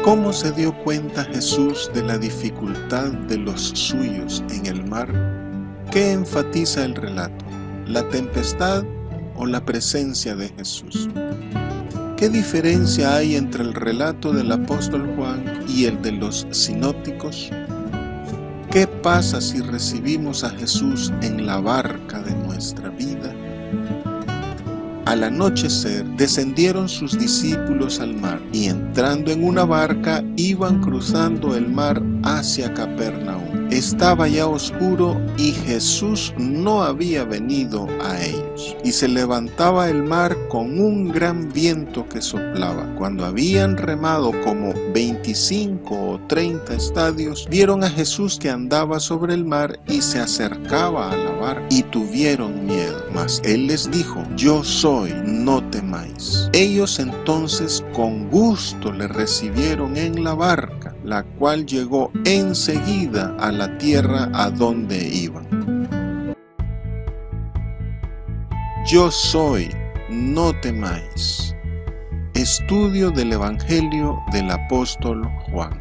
¿Cómo se dio cuenta Jesús de la dificultad de los suyos en el mar? ¿Qué enfatiza el relato? ¿La tempestad o la presencia de Jesús? ¿Qué diferencia hay entre el relato del apóstol Juan y el de los sinópticos? ¿Qué pasa si recibimos a Jesús en la barca de nuestra vida? Al anochecer descendieron sus discípulos al mar y entrando en una barca iban cruzando el mar hacia Capernaum. Estaba ya oscuro y Jesús no había venido a ellos. Y se levantaba el mar con un gran viento que soplaba. Cuando habían remado como 25 o 30 estadios, vieron a Jesús que andaba sobre el mar y se acercaba a la barca y tuvieron miedo. Mas él les dijo: yo soy, no temáis. Ellos entonces con gusto le recibieron en la barca, la cual llegó enseguida a la tierra a donde iban. Yo soy, no temáis. Estudio del Evangelio del apóstol Juan.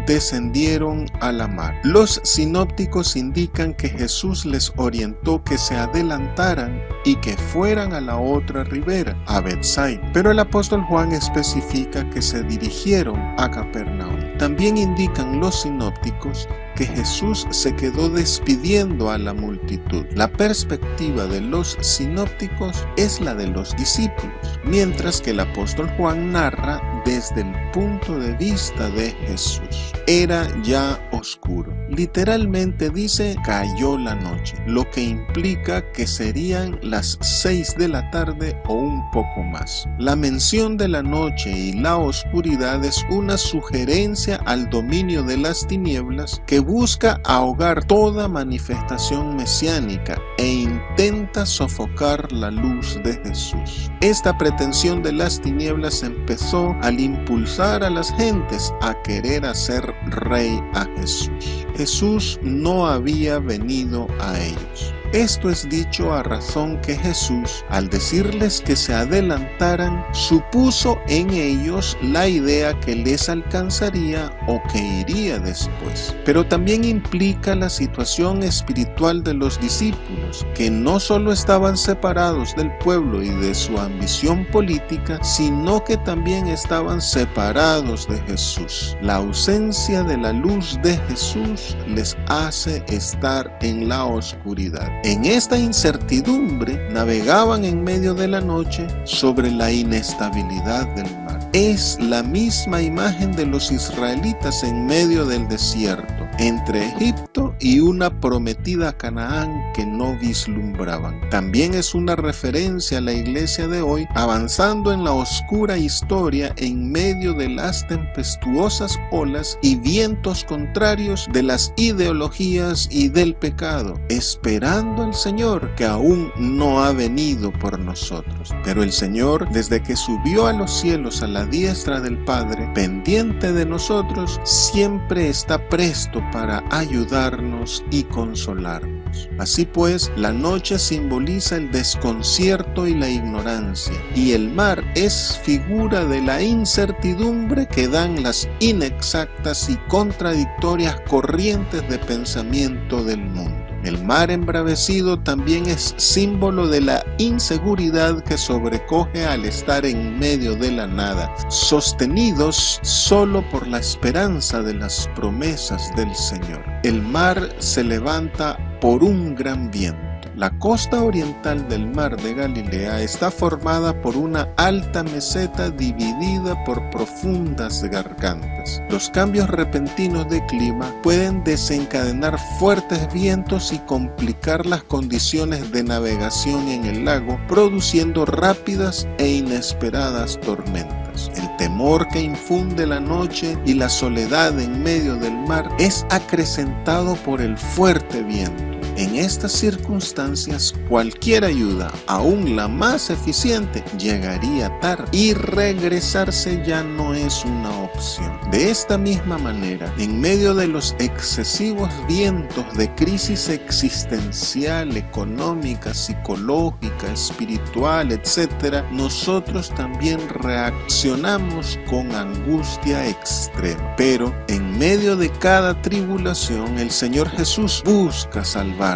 Descendieron a la mar. Los sinópticos indican que Jesús les orientó que se adelantaran y que fueran a la otra ribera, a Betsaida. Pero el apóstol Juan especifica que se dirigieron a Capernaum. También indican los sinópticos que Jesús se quedó despidiendo a la multitud. La perspectiva de los sinópticos es la de los discípulos, mientras que el apóstol Juan narra desde el punto de vista de Jesús. Era ya oscuro. Literalmente dice cayó la noche, lo que implica que serían las 6 de la tarde o un poco más. La mención de la noche y la oscuridad es una sugerencia al dominio de las tinieblas que busca ahogar toda manifestación mesiánica e intenta sofocar la luz de Jesús. Esta pretensión de las tinieblas empezó al impulsar a las gentes a querer hacer rey a Jesús. Jesús no había venido a ellos. Esto es dicho a razón que Jesús, al decirles que se adelantaran, supuso en ellos la idea que les alcanzaría o que iría después. Pero también implica la situación espiritual de los discípulos, que no solo estaban separados del pueblo y de su ambición política, sino que también estaban separados de Jesús. La ausencia de la luz de Jesús les hace estar en la oscuridad. En esta incertidumbre navegaban en medio de la noche sobre la inestabilidad del mar. Es la misma imagen de los israelitas en medio del desierto, entre Egipto y una prometida Canaán que no vislumbraban. También es una referencia a la iglesia de hoy avanzando en la oscura historia en medio de las tempestuosas olas y vientos contrarios de las ideologías y del pecado, esperando al Señor que aún no ha venido por nosotros. Pero el Señor, desde que subió a los cielos a la diestra del Padre, pendiente de nosotros, siempre está presto para ayudarnos y consolarnos. Así pues, la noche simboliza el desconcierto y la ignorancia, y el mar es figura de la incertidumbre que dan las inexactas y contradictorias corrientes de pensamiento del mundo. El mar embravecido también es símbolo de la inseguridad que sobrecoge al estar en medio de la nada, sostenidos solo por la esperanza de las promesas del Señor. El mar se levanta por un gran viento. La costa oriental del mar de Galilea está formada por una alta meseta dividida por profundas gargantas. Los cambios repentinos de clima pueden desencadenar fuertes vientos y complicar las condiciones de navegación en el lago, produciendo rápidas e inesperadas tormentas. El temor que infunde la noche y la soledad en medio del mar es acrecentado por el fuerte viento. En estas circunstancias, cualquier ayuda, aún la más eficiente, llegaría tarde y regresarse ya no es una opción. De esta misma manera, en medio de los excesivos vientos de crisis existencial, económica, psicológica, espiritual, etc., nosotros también reaccionamos con angustia extrema. Pero en medio de cada tribulación, el Señor Jesús busca salvarnos.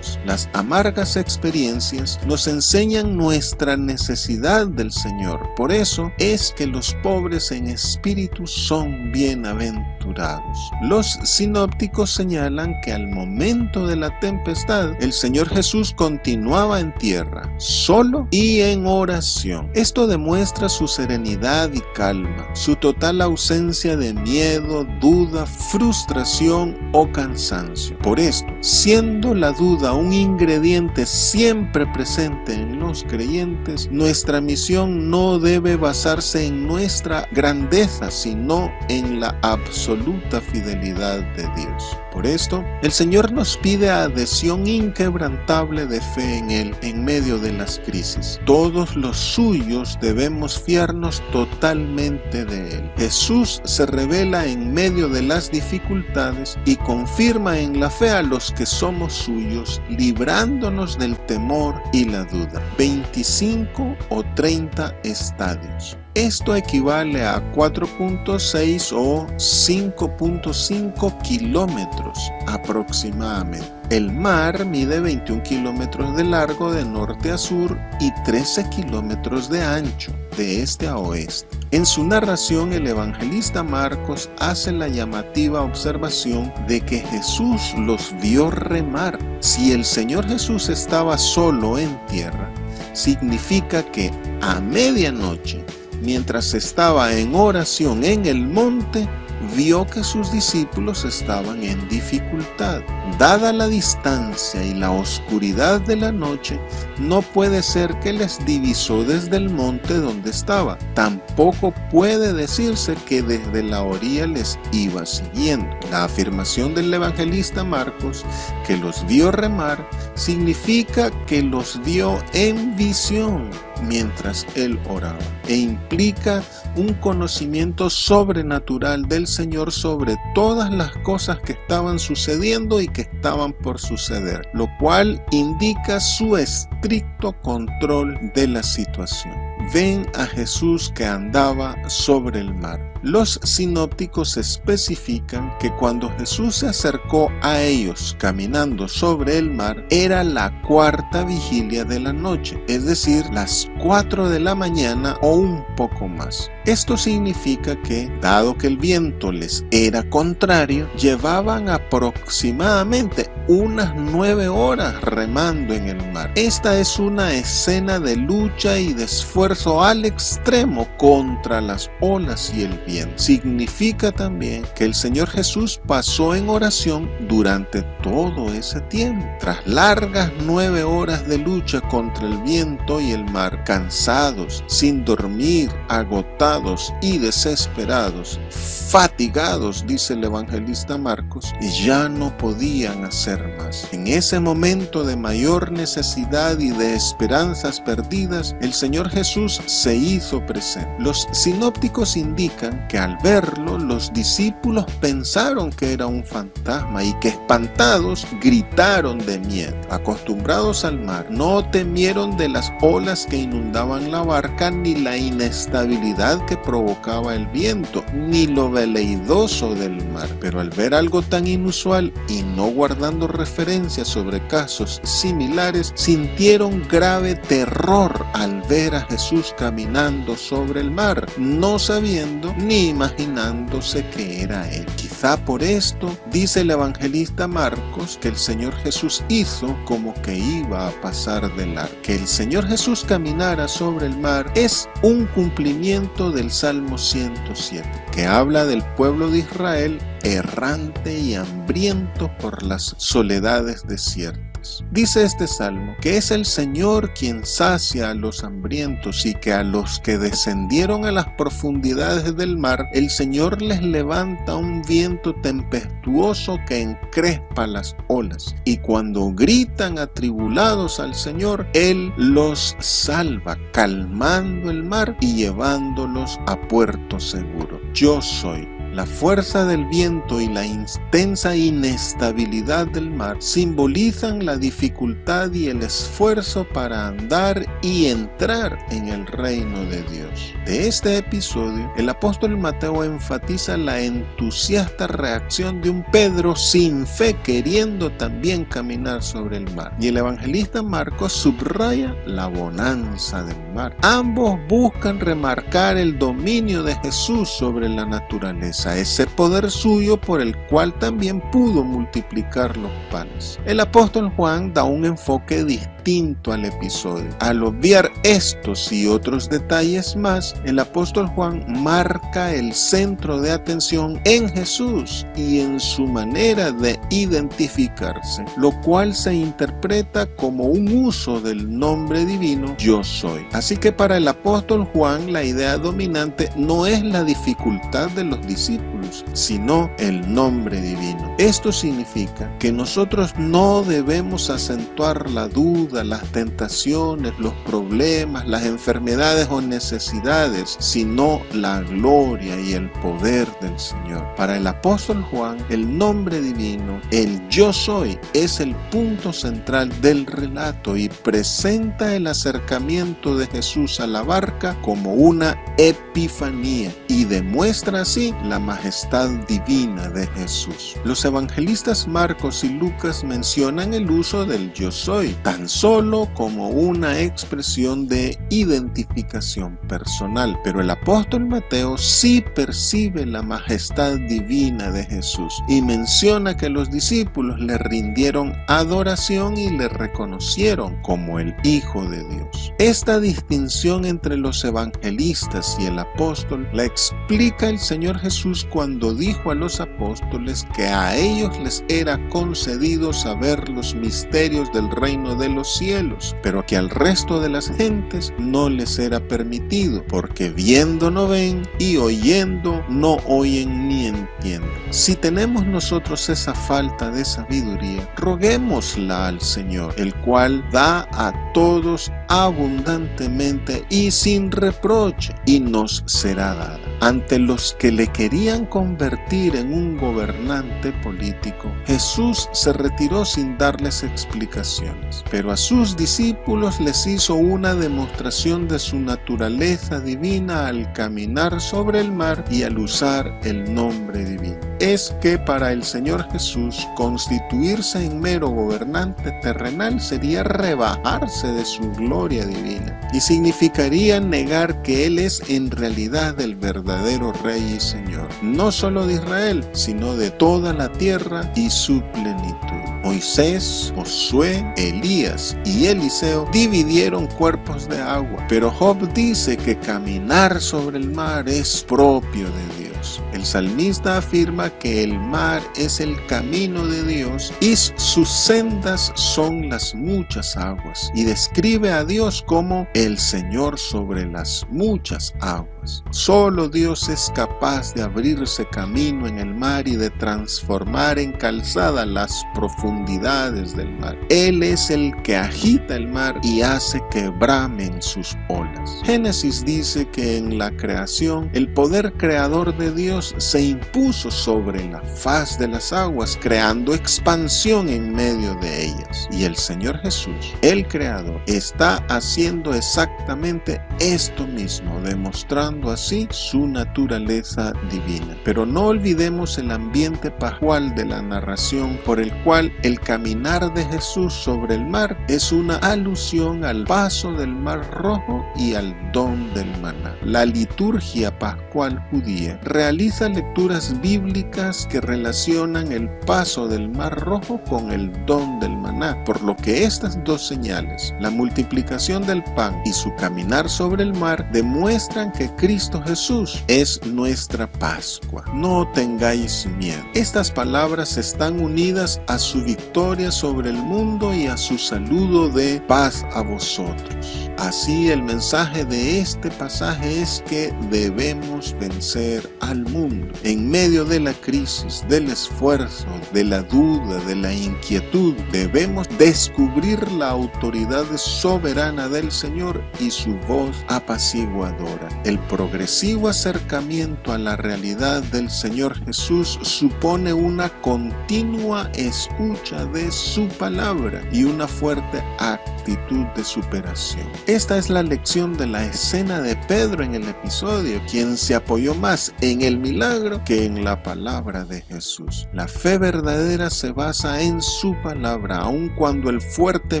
Las amargas experiencias nos enseñan nuestra necesidad del Señor. Por eso es que los pobres en espíritu son bienaventurados. Los sinópticos señalan que al momento de la tempestad, el Señor Jesús continuaba en tierra, solo y en oración. Esto demuestra su serenidad y calma, su total ausencia de miedo, duda, frustración o cansancio. Por esto, siendo la duda un ingrediente siempre presente en los creyentes, nuestra misión no debe basarse en nuestra grandeza, sino en la absoluta fidelidad de Dios. Por esto, el Señor nos pide adhesión inquebrantable de fe en Él en medio de las crisis. Todos los suyos debemos fiarnos totalmente de Él. Jesús se revela en medio de las dificultades y confirma en la fe a los que somos suyos, librándonos del temor y la duda. 25 o 30 estadios. Esto equivale a 4.6 o 5.5 kilómetros aproximadamente. El mar mide 21 kilómetros de largo de norte a sur y 13 kilómetros de ancho de este a oeste. En su narración, el evangelista Marcos hace la llamativa observación de que Jesús los vio remar. Si el Señor Jesús estaba solo en tierra, significa que a medianoche, mientras estaba en oración en el monte, vio que sus discípulos estaban en dificultad. Dada la distancia y la oscuridad de la noche, no puede ser que les divisó desde el monte donde estaba. Tampoco puede decirse que desde la orilla les iba siguiendo. La afirmación del evangelista Marcos, que los vio remar, significa que los vio en visión mientras él oraba, e implica un conocimiento sobrenatural del Señor sobre todas las cosas que estaban sucediendo y que estaban por suceder, lo cual indica su estricto control de la situación. Ven a Jesús que andaba sobre el mar. Los sinópticos especifican que cuando Jesús se acercó a ellos caminando sobre el mar, era la cuarta vigilia de la noche, es decir, las 4 de la mañana o un poco más. Esto significa que, dado que el viento les era contrario, llevaban aproximadamente unas 9 horas remando en el mar. Esta es una escena de lucha y de esfuerzo al extremo contra las olas y el viento. Significa también que el Señor Jesús pasó en oración durante todo ese tiempo. Tras largas 9 horas de lucha contra el viento y el mar, cansados, sin dormir, agotados y desesperados, fatigados, dice el evangelista Marcos, y ya no podían hacer más. En ese momento de mayor necesidad y de esperanzas perdidas, el Señor Jesús se hizo presente. Los sinópticos indican que al verlo, los discípulos pensaron que era un fantasma y que espantados gritaron de miedo. Acostumbrados al mar, no temieron de las olas que inundaban la barca, ni la inestabilidad que provocaba el viento, ni lo veleidoso del mar. Pero al ver algo tan inusual y no guardando referencias sobre casos similares, sintieron grave terror al ver a Jesús caminando sobre el mar, no sabiendo ni imaginándose que era Él. Quizá por esto, dice el evangelista Marcos, que el Señor Jesús hizo como que iba a pasar de largo. Que el Señor Jesús caminara sobre el mar es un cumplimiento del Salmo 107, que habla del pueblo de Israel errante y hambriento por las soledades desiertas. panes. Dice este salmo que es el Señor quien sacia a los hambrientos y que a los que descendieron a las profundidades del mar, el Señor les levanta un viento tempestuoso que encrespa las olas. Y cuando gritan atribulados al Señor, Él los salva, calmando el mar y llevándolos a puerto seguro. Yo soy. La fuerza del viento y la intensa inestabilidad del mar simbolizan la dificultad y el esfuerzo para andar y entrar en el reino de Dios. De este episodio, el apóstol Mateo enfatiza la entusiasta reacción de un Pedro sin fe queriendo también caminar sobre el mar. Y el evangelista Marcos subraya la bonanza del mar. Ambos buscan remarcar el dominio de Jesús sobre la naturaleza, ese poder suyo por el cual también pudo multiplicar los panes. El apóstol Juan da un enfoque distinto al episodio. Al obviar estos y otros detalles más, el apóstol Juan marca el centro de atención en Jesús y en su manera de identificarse, lo cual se interpreta como un uso del nombre divino yo soy. Así que para el apóstol Juan la idea dominante no es la dificultad de los discípulos, sino el nombre divino. Esto significa que nosotros no debemos acentuar la duda, las tentaciones, los problemas, las enfermedades o necesidades, sino la gloria y el poder del Señor. Para el apóstol Juan, el nombre divino, el yo soy, es el punto central del relato y presenta el acercamiento de Jesús a la barca como una epifanía y demuestra así la majestad divina de Jesús. Los evangelistas Marcos y Lucas mencionan el uso del yo soy tan solo como una expresión de identificación personal, pero el apóstol Mateo sí percibe la majestad divina de Jesús y menciona que los discípulos le rindieron adoración y le reconocieron como el Hijo de Dios. Esta distinción entre los evangelistas y el apóstol la explica el Señor Jesús cuando dijo a los apóstoles que a ellos les era concedido saber los misterios del reino de los cielos, pero que al resto de las gentes no les era permitido, porque viendo no ven y oyendo no oyen ni entienden. Si tenemos nosotros esa falta de sabiduría, roguémosla al Señor, el cual da a todos abundantemente y sin reproche, y nos será dada. Ante los que le querían convertir en un gobernante político, Jesús se retiró sin darles explicaciones, pero a sus discípulos les hizo una demostración de su naturaleza divina al caminar sobre el mar y al usar el nombre divino. Es que para el Señor Jesús constituirse en mero gobernante terrenal sería rebajarse de su gloria divina y significaría negar que Él es en realidad el verdadero Rey y Señor, no solo de Israel, sino de toda la tierra y su plenitud. Moisés, Josué, Elías y Eliseo dividieron cuerpos de agua, pero Job dice que caminar sobre el mar es propio de Dios. El salmista afirma que el mar es el camino de Dios y sus sendas son las muchas aguas, y describe a Dios como el Señor sobre las muchas aguas. Solo Dios es capaz de abrirse camino en el mar y de transformar en calzada las profundidades del mar. Él es el que agita el mar y hace que bramen sus olas. Génesis dice que en la creación el poder creador de Dios se impuso sobre la faz de las aguas, creando expansión en medio de ellas. Y el Señor Jesús, el Creador, está haciendo exactamente esto mismo, demostrando así su naturaleza divina. Pero no olvidemos el ambiente pascual de la narración, por el cual el caminar de Jesús sobre el mar es una alusión al paso del Mar Rojo y al don del maná. La liturgia pascual judía realiza lecturas bíblicas que relacionan el paso del Mar Rojo con el don del maná, por lo que estas dos señales, la multiplicación del pan y su caminar sobre el mar, demuestran que Cristo Jesús es nuestra Pascua. No tengáis miedo. Estas palabras están unidas a su victoria sobre el mundo y a su saludo de paz a vosotros. Así el mensaje de este pasaje es que debemos vencer al mundo. En medio de la crisis, del esfuerzo, de la duda, de la inquietud, debemos descubrir la autoridad soberana del Señor y su voz apaciguadora. El progresivo acercamiento a la realidad del Señor Jesús supone una continua escucha de su palabra y una fuerte actitud de superación. Esta es la lección de la escena de Pedro en el episodio, quien se apoyó más en el milagro que en la palabra de Jesús. La fe verdadera se basa en su palabra, aun cuando el fuerte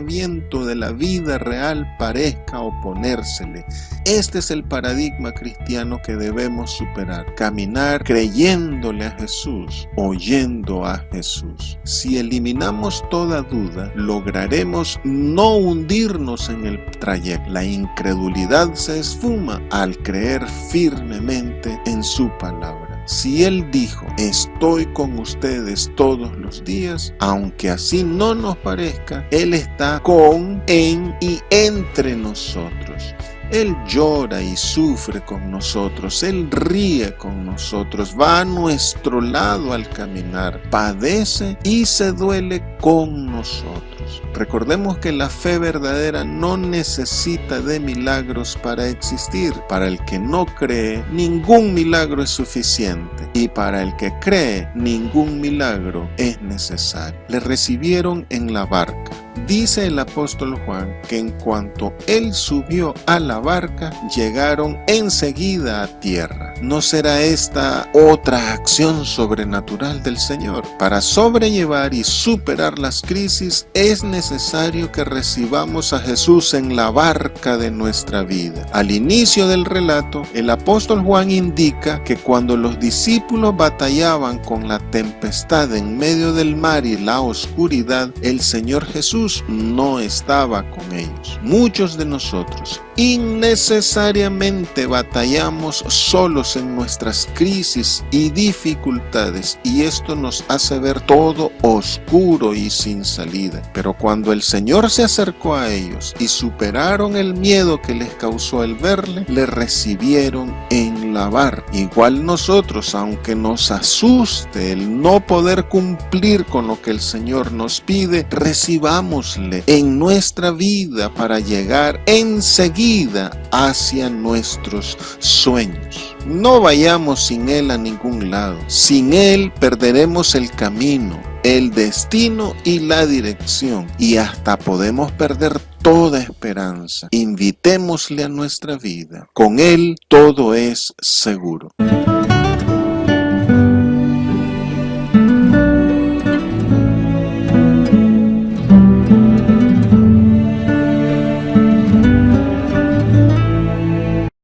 viento de la vida real parezca oponérsele. Este es el paradigma cristiano que debemos superar. Caminar creyéndole a Jesús, oyendo a Jesús. Si eliminamos toda duda, lograremos no hundirnos en el trayecto. La incredulidad se esfuma al creer firmemente en su palabra. Si Él dijo, estoy con ustedes todos los días, aunque así no nos parezca, Él está con, en y entre nosotros. Él llora y sufre con nosotros, Él ríe con nosotros, va a nuestro lado al caminar, padece y se duele con nosotros. Recordemos que la fe verdadera no necesita de milagros para existir. Para el que no cree, ningún milagro es suficiente. Y para el que cree, ningún milagro es necesario. Le recibieron en la barca. Dice el apóstol Juan que en cuanto él subió a la barca, llegaron enseguida a tierra. ¿No será esta otra acción sobrenatural del Señor? Para sobrellevar y superar las crisis es necesario que recibamos a Jesús en la barca de nuestra vida. Al inicio del relato, el apóstol Juan indica que cuando los discípulos batallaban con la tempestad en medio del mar y la oscuridad, el Señor Jesús no estaba con ellos. Muchos de nosotros innecesariamente batallamos solos en nuestras crisis y dificultades, y esto nos hace ver todo oscuro y sin salida. Pero cuando el Señor se acercó a ellos y superaron el miedo que les causó el verle, le recibieron en la barca. Igual nosotros, aunque nos asuste el no poder cumplir con lo que el Señor nos pide, recibámosle en nuestra vida para llegar enseguida hacia nuestros sueños. No vayamos sin Él a ningún lado. Sin Él perderemos el camino, el destino y la dirección, y hasta podemos perder toda esperanza. Invitémosle a nuestra vida. Con Él todo es seguro.